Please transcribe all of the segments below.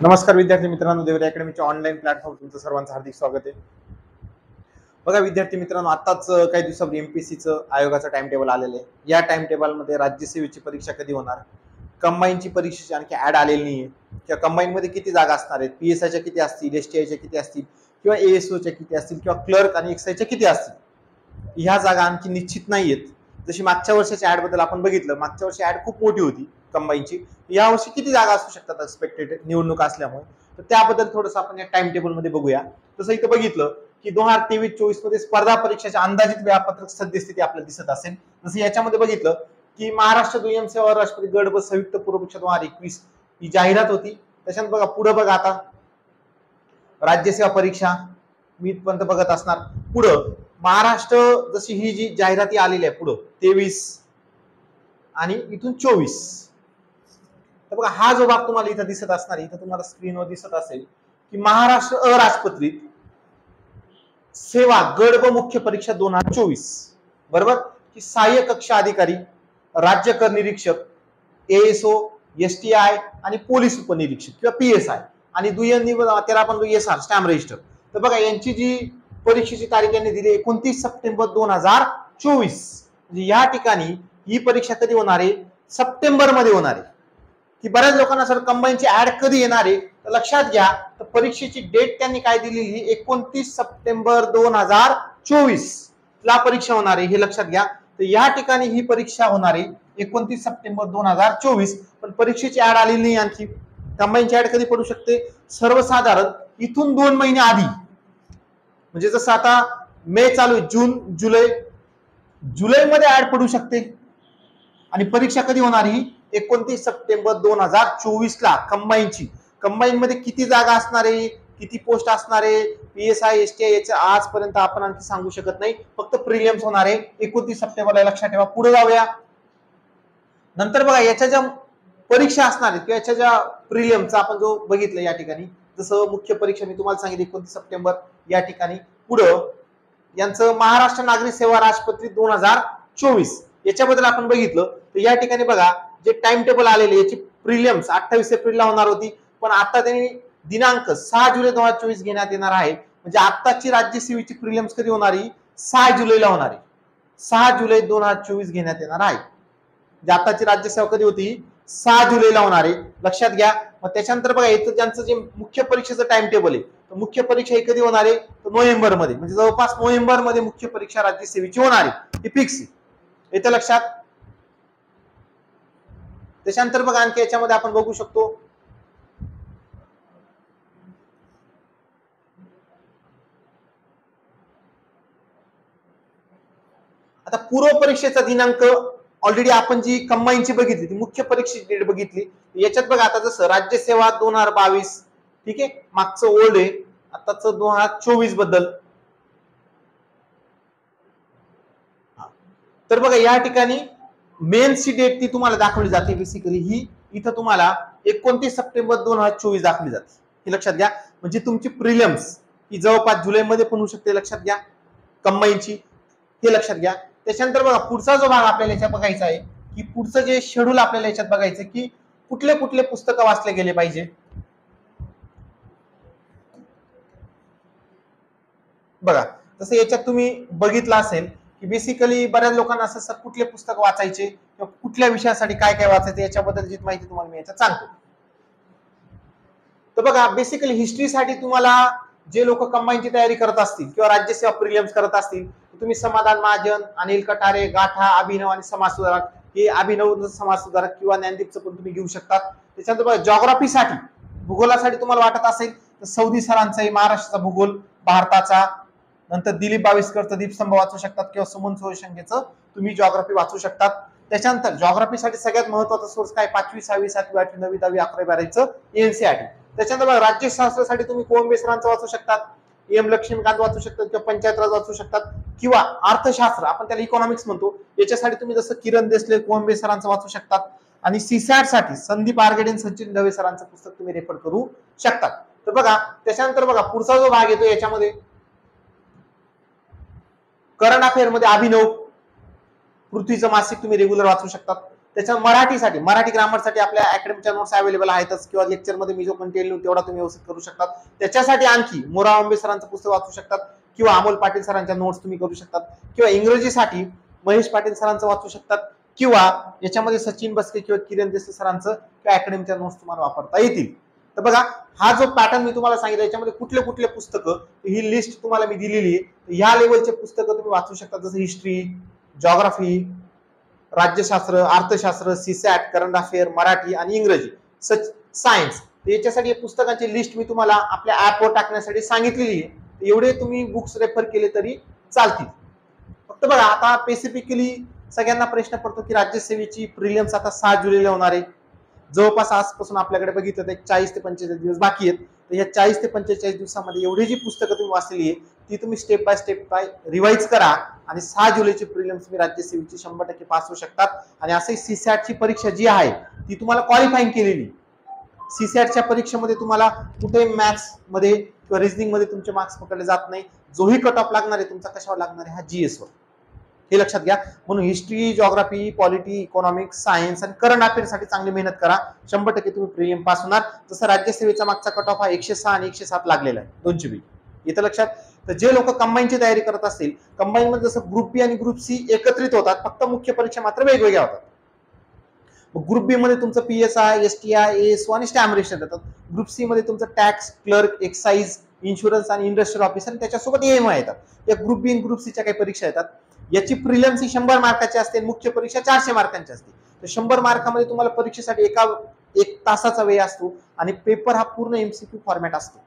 नमस्कार विद्यार्थी मित्रांनो, देवरे अकॅडमीच्या ऑनलाईन प्लॅटफॉर्म तुमचं सर्वांचं हार्दिक स्वागत आहे. बघा विद्यार्थी मित्रांनो, आताच काही दिवसापूर्वी एमपीएससीचं आयोगाचं टाइम टेबल आलेलं आहे. या टाइम टेबलमध्ये राज्यसेवेची परीक्षा कधी होणार, कंबाईनची परीक्षेची आणखी ऍड आलेली नाहीये, किंवा कंबाईन मध्ये किती जागा असणार आहेत, पीएसआयच्या किती असतील, एसटीआयच्या किती असतील, किंवा एएसओच्या किती असतील, किंवा क्लर्क आणि एक्साईच्या किती असतील, ह्या जागा आणखी निश्चित नाहीयेत. जशी मागच्या वर्षाच्या ऍड बद्दल आपण बघितलं, मागच्या वर्षी ऍड खूप मोठी होती कंबाईनची. या वर्षी किती जागा असू शकतात एक्सपेक्टेड निवडणूक असल्यामुळे, तर त्याबद्दल थोडंसं आपण या टाइम टेबल मध्ये बघूया. तसं इथं बघितलं की 2023-24 मध्ये स्पर्धा परीक्षेच्या अंदाजित वेळापत्रक सद्यस्थिती आपल्याला दिसत असेल. जसं याच्यामध्ये बघितलं की महाराष्ट्र दुय्यम सेवा राष्ट्रपती गट व संयुक्त पूर्व परीक्षा 2021 ही जाहिरात होती. त्याच्यानंतर बघा पुढे बघा, आता राज्यसेवा परीक्षा मी पर्यंत बघत असणार. पुढं महाराष्ट्र जशी ही जी जाहिराती आलेली आहे पुढं 23 आणि इथून 24, तर बघा हा जो भाग तुम्हाला इथं दिसत असणार, इथं तुम्हाला स्क्रीनवर दिसत असेल की महाराष्ट्र अराजपत्रित सेवा गड व मुख्य परीक्षा 2024, बरोबर, की सहाय्यक कक्ष अधिकारी, राज्य कर निरीक्षक, एएसओ, एसटीआय आणि पोलीस उपनिरीक्षक किंवा पीएसआय, आणि दुय्यम त्याला आपण एसआर स्टॅम्प रजिस्टर. तर बघा यांची जी परीक्षेची तारीख यांनी दिली 29 सप्टेंबर 2024. म्हणजे या ठिकाणी ही परीक्षा कधी होणार आहे, सप्टेंबर मध्ये होणार आहे. की बऱ्याच लोकांना सर कंबाईनची ऍड कधी येणार आहे, तर लक्षात घ्या, तर परीक्षेची डेट त्यांनी काय दिलेली 29 सप्टेंबर 2024 ला परीक्षा होणार आहे, हे लक्षात घ्या. तर या ठिकाणी ही परीक्षा होणार आहे 29 सप्टेंबर 2024, पण परीक्षेची ऍड आलेली नाही. आणखी कंबाईनची ऍड कधी पडू शकते, सर्वसाधारण इथून 2 महिने आधी. म्हणजे जसं आता मे चालू आहे, जून जुलै मध्ये ऍड पडू शकते. आणि परीक्षा कधी होणार ही 29 सप्टेंबर 2024 ला कंबाईनची. कंबाईन मध्ये किती जागा असणार आहे, किती पोस्ट असणार आहे, पीएसआय एसटीआय याचं आजपर्यंत आपण आणखी सांगू शकत नाही. फक्त प्रिलिम्स होणार आहे 29 सप्टेंबरला, लक्षात ठेवा. पुढे जाऊया. नंतर बघा याच्या ज्या परीक्षा असणार आहेत किंवा याच्या ज्या प्रिलिम्सचा आपण जो बघितलं या ठिकाणी, जसं मुख्य परीक्षा मी तुम्हाला सांगितली 29 सप्टेंबर या ठिकाणी. पुढं यांचं महाराष्ट्र नागरिक सेवा राजपत्रित 2024 याच्याबद्दल आपण बघितलं. तर या ठिकाणी बघा जे टाइम टेबल आलेले, याची प्रिलिम्स 28 एप्रिलला होणार होती, पण आता त्यांनी दिनांक 6 जुलै 2024 घेण्यात येणार आहे. म्हणजे आताची राज्यसेवेची प्रिलिम्स कधी होणार आहे, 6 जुलैला होणार आहे. 6 जुलै 2024 घेण्यात येणार आहे. म्हणजे आताची राज्यसेवा कधी होती, 6 जुलैला होणार आहे, लक्षात घ्या. मग त्याच्यानंतर बघा इथं ज्यांचं जे मुख्य परीक्षेचं टाइम टेबल आहे, तर मुख्य परीक्षा ही कधी होणार आहे, तर नोव्हेंबर मध्ये. म्हणजे जवळपास नोव्हेंबर मध्ये मुख्य परीक्षा राज्यसेवेची होणार आहे, हे फिक्स आहे. येतं लक्षात. त्याच्यानंतर बघा आणखी याच्यामध्ये आपण बघू शकतो, आता पूर्व परीक्षेचा दिनांक ऑलरेडी आपण जी कंबाईनची बघितली, ती मुख्य परीक्षेची डेट बघितली. याच्यात बघा आता जसं राज्यसेवा 2022, ठीक आहे, मागचं ओल्ड आहे, आताच 2024 बद्दल. तर बघा या ठिकाणी मेन्सची डेट ती तुम्हाला दाखवली जाते. बेसिकली ही इथं तुम्हाला 29 सप्टेंबर 2024 दाखवली जाते, हे लक्षात घ्या. म्हणजे तुमची प्रिलिम्स ही जवळपास जुलैमध्ये पण होऊ शकते, लक्षात घ्या, कंबाईनची, हे लक्षात घ्या. त्याच्यानंतर बघा पुढचा जो भाग आपल्याला याच्यात बघायचा आहे, की पुढचं जे शेड्यूल आपल्याला याच्यात बघायचं की कुठले कुठले पुस्तकं वाचले गेले पाहिजे. बघा तसं याच्यात तुम्ही बघितलं असेल की बेसिकली बऱ्याच लोकांना असं कुठले पुस्तक वाचायचे किंवा कुठल्या विषयासाठी काय काय वाचायचं याच्याबद्दलची माहिती तुम्हाला मी याच्यात सांगतो. तर बघा बेसिकली हिस्ट्रीसाठी तुम्हाला जे लोक कंबाईनची तयारी करत असतील किंवा राज्यसेवा प्रिलिम्स करत असतील, तुम्ही समाधान महाजन, अनिल कटारे, गाठा, अभिनव आणि समाज सुधारक, हे अभिनव समाज सुधारक किंवा ज्ञानदीपचं पण तुम्ही घेऊ शकतात. त्याच्यानंतर बघा जॉग्राफीसाठी, भूगोलासाठी तुम्हाला वाटत असेल तर सौदी सरांचा महाराष्ट्राचा भूगोल, भारताचा, नंतर दिलीप बाविस्करचं दीपस्तंभ वाचू शकतात किंवा सुमन सोयशंकेचं तुम्ही जॉग्राफी वाचू शकतात. त्याच्यानंतर जॉग्राफीसाठी सगळ्यात महत्वाचा सोर्स काय, 5वी 6वी 7वी 8वी 9वी 10वी 11वी 12वीचं एनसीईआरटी. त्याच्यानंतर राज्यशास्त्रासाठी तुम्ही कोळंबे सरांचं वाचू शकतात, एम लक्ष्मीकांत वाचू शकतात किंवा पंचायत राज वाचू शकतात, किंवा अर्थशास्त्र आपण त्याला इकॉनॉमिक्स म्हणतो, याच्यासाठी तुम्ही जसं किरण देसले, कोळंबे सरांचं वाचू शकतात. आणि सीसॅट साठी संदीप आर्गेडे, सचिन ढवे सरांचं पुस्तक तुम्ही रेफर करू शकतात. तर बघा त्याच्यानंतर बघा पुढचा जो भाग येतो याच्यामध्ये करंट अफेअर मध्ये अभिनव, पृथ्वीचं मासिक तुम्ही रेग्युलर वाचू शकतात. त्याच्या मराठीसाठी, मराठी ग्रामरसाठी आपल्या अकॅडमीच्या नोट्स अवेलेबल आहेतच, किंवा लेक्चरमध्ये मी जो कंटेंट तेवढा तुम्ही व्यवस्थित करू शकतात. त्याच्यासाठी आणखी मोरा आंबे सरांचं पुस्तक वाचू शकतात, किंवा अमोल पाटील सरांच्या नोट्स तुम्ही करू शकतात, किंवा इंग्रजीसाठी महेश पाटील सरांचं वाचू शकतात, किंवा याच्यामध्ये सचिन बसके किंवा किरण देसाई सरांचं किंवा अकॅडमीच्या नोट्स तुम्हाला वापरता येतील. तर बघा, हा जो पॅटर्न मी तुम्हाला सांगितलं याच्यामध्ये कुठले कुठले पुस्तकं, ही लिस्ट तुम्हाला मी दिलेली आहे. ह्या लेवलचे पुस्तकं तुम्ही वाचू शकता, जसं हिस्ट्री, जॉग्राफी, राज्यशास्त्र, अर्थशास्त्र, सीसॅट, करंट अफेअर, मराठी आणि इंग्रजी, सायन्स. याच्यासाठी पुस्तकांची लिस्ट मी तुम्हाला आपल्या ऍपवर टाकण्यासाठी सांगितलेली आहे. एवढे तुम्ही बुक्स रेफर केले तरी चालतील. फक्त बघा, आता स्पेसिफिकली सगळ्यांना प्रश्न पडतो की राज्यसेवेची प्रिलिम्स आता 6 जुलैला होणार आहे. जवळपास आजपासून आपल्याकडे बघितलं तर 40 ते 45 दिवस बाकी आहेत. तर या 40 ते 45 दिवसामध्ये एवढी जी पुस्तकं तुम्ही वाचलेली आहे ती तुम्ही स्टेप बाय रिवाइज करा, आणि 6 जुलैची प्रिलिम्स तुम्ही राज्यसेवेची 100% पास होऊ शकतात. आणि असे सीसॅटची परीक्षा जी आहे ती तुम्हाला क्वालिफाईंग केलेली. सीसॅटच्या परीक्षेमध्ये तुम्हाला कुठे मॅथ्स मध्ये किंवा रिझनिंग मध्ये तुमचे मार्क्स पकडले जात नाही. जोही कट ऑफ लागणार आहे तुमचा कशावर लागणार आहे, हा जीएस वर. हे लक्षात घ्या. म्हणून history, geography, polity, economics, science आणि करंट अफेअर्ससाठी चांगली मेहनत करा. 100% तुम्ही प्रीलियम पास होणार. जसं राज्यसेवेचा मागचा कट ऑफ हा 106 आणि 107 लागलेला आहे 200 बी. इथं लक्षात. तर जे लोक कंबाईनची तयारी करत असतील, कंबाईन मध्ये जसं ग्रुप बी आणि ग्रुप सी एकत्रित होतात, फक्त मुख्य परीक्षा मात्र वेगवेगळ्या होतात. ग्रुप बी मध्ये तुमचं पीएसआय, एसटीआय, एएसओ आणि स्टॅम्प रजिस्टर येतात. ग्रुप सी मध्ये तुमचं टॅक्स, क्लर्क, एक्साइज, इन्शुरन्स आणि इंडस्ट्रियल ऑफिसर, त्याच्यासोबत एएमआय येतात. या ग्रुप बी आणि ग्रुप सीच्या काही परीक्षा येतात. याची प्रिलिम्स ही 100 मार्काची असते, मुख्य परीक्षा 400 मार्कांची असते. तर 100 मार्कामध्ये तुम्हाला परीक्षेसाठी एक तासाचा वेळ असतो, आणि पेपर हा पूर्ण एमसीक्यू फॉर्मॅट असतो.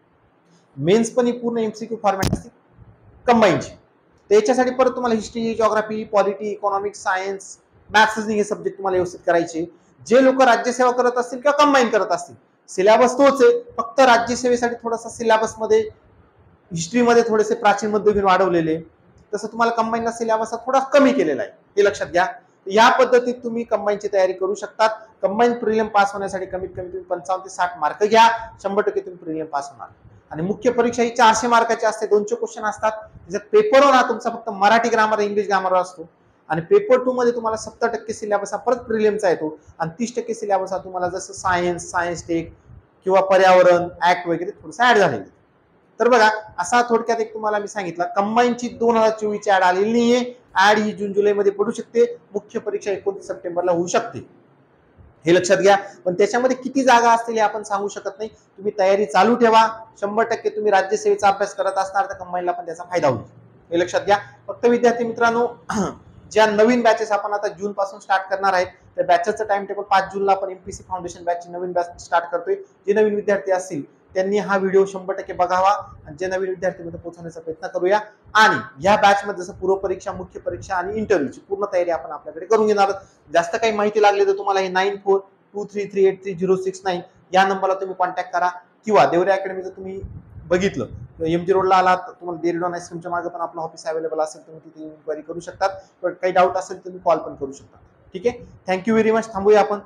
मेन्स पण ही पूर्ण एमसीक्यू फॉर्मॅट असते कंबाईनची. त्याच्यासाठी परत तुम्हाला history, geography, polity, economics, science, maths, reasoning हे सब्जेक्ट तुम्हाला व्यवस्थित करायचे. जे लोक राज्यसेवा करत असतील किंवा कंबाईन करत असतील, सिलेबस तोच आहे, फक्त राज्यसेवेसाठी थोडासा सिलेबसमध्ये हिस्ट्रीमध्ये थोडेसे प्राचीन मध्ययुगीन वाढवलेले, तसं तुम्हाला कंबाईनला सिलेबस थोडा कमी केलेला आहे. हे लक्षात घ्या. या पद्धतीत तुम्ही कंबाईनची तयारी करू शकतात. कंबाईन प्रिलियम पास होण्यासाठी कमीत कमी तुम्ही 55 ते 60 मार्क घ्या, 100% तुम्ही प्रिलियम पास होणार. आणि मुख्य परीक्षा ही 400 मार्काची असते, 200 क्वेश्चन असतात. त्याच्यात पेपर 1 हा तुमचा फक्त मराठी ग्रामर, इंग्लिश ग्रामर असतो, आणि पेपर 2 मध्ये तुम्हाला 70% सिलेबस हा परत प्रिलियमचा येतो, आणि 30% सिलेबस हा तुम्हाला जसं सायन्स टेक किंवा पर्यावरण, ऍक्ट वगैरे थोडंसं ऍड झालेलं. तर बघा, असा थोडक्यात एक तुम्हाला मी सांगितलं. कंबाईनची 2024 ऍड आलेली नाहीये. ऍड ही जून जुलैमध्ये पडू शकते. मुख्य परीक्षा 29 सप्टेंबरला होऊ शकते. हे लक्षात घ्या. पण त्याच्यामध्ये किती जागा असतील हे आपण सांगू शकत नाही. तुम्ही तयारी चालू ठेवा. 100% तुम्ही राज्यसेवेचा अभ्यास करत असणार तर कंबाईनला पण त्याचा फायदा होईल. हे लक्षात घ्या. फक्त विद्यार्थी मित्रांनो, ज्या नवीन बॅचेस आपण आता जून पासून स्टार्ट करणार आहेत, त्या बॅचेसचं टाइम टेबल 5 जूनला आपण एमपीसी फाउंडेशन बॅचची नवीन बॅच स्टार्ट करतोय. जे नवीन विद्यार्थी असतील त्यांनी हा व्हिडिओ 100% बघावा, आणि जे नवीन विद्यार्थ्यांमध्ये पोहोचवण्याचा प्रयत्न करूया. आणि या बॅच मध्ये जसं पूर्व परीक्षा, मुख्य परीक्षा आणि इंटरव्ह्यूची पूर्ण तयारी आपण आपल्याकडे करून घेणार. जास्त काही माहिती लागली तर तुम्हाला हे 9423383069 या नंबरला तुम्ही कॉन्टॅक्ट करा, किंवा देवरे अकॅडमीचं तुम्ही बघितलं एमजी रोडला आलात तर तुम्हाला देरीडॉन आईस्क्रीमच्या मागे पण आपलं ऑफिस अवेलेबल असेल, तुम्ही तिथे इन्क्वायरी करू शकतात. पण काही डाऊट असेल तुम्ही कॉल पण करू शकता. ठीक आहे. Thank you very much. थांबूया आपण.